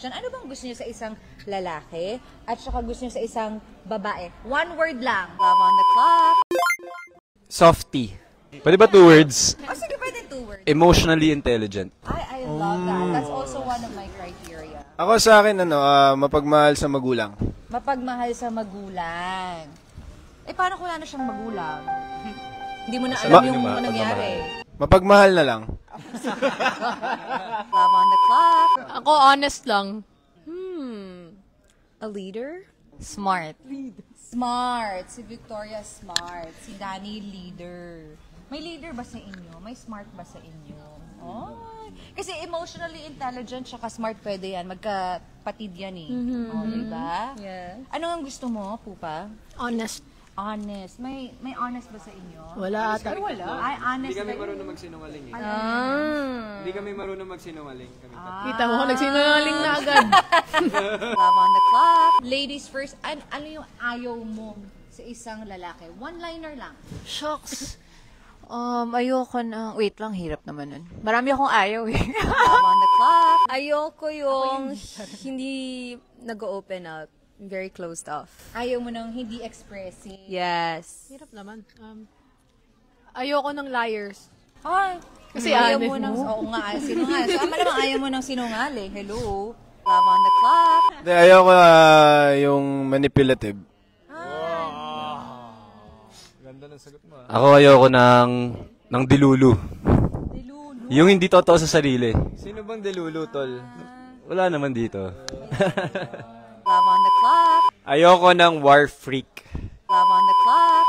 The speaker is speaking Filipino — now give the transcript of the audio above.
question. Ano bang gusto niyo sa isang lalaki at saka gusto niyo sa isang babae? One word lang. Love on the clock. Softy. Pwede ba 2 words? Oh, sige, pwede 2 words. Emotionally intelligent. I love that. That's also one of my criteria. Ako sa akin, mapagmahal sa magulang. Mapagmahal sa magulang. Eh, paano kung wala na siyang magulang? Hindi mo na alam yung nangyari. Mapagmahal na lang. Love on the clock. Ako, honest lang. A leader? Smart. Smart. Si Victoria smart. Si Danny leader. May leader ba sa inyo? May smart ba sa inyo? Oh. Kasi emotionally intelligent tsaka smart pwede yan. Magkapatid yan eh. Oh, diba? Yeah. Ano ang gusto mo, Pupa? Honest. Honest. May honest ba sa inyo? Wala ata. Ay, wala. Ay, honest. Hindi kami marunong magsinungaling eh. Hindi kami marunong magsinungaling. Kita mo, nagsinungaling na agad. Love on the clock. Ladies first, ano yung ayaw mo sa isang lalaki? One-liner lang. Shucks. Ayoko na... Wait lang, hirap naman nun. Marami akong ayaw eh. Love on the clock. Ayoko yung hindi nag-open up. Very closed off. Ayaw mo nang hindi expressive. Yes. Hirap naman. Ayoko ng liars. Ay, Kasi ayaw honest mo nang... mo. Oo nga, sinungaling. Tama naman, ayaw mo nang sinungaling. Hello. Love on the clock. Ayoko yung manipulative. Ganda ng sagot mo. Ako ayoko ng dilulu. Yung hindi totoo sa sarili. Sino bang delulu, tol? Wala naman dito. Love on the clock. Ayoko ng war freak. Love on the clock.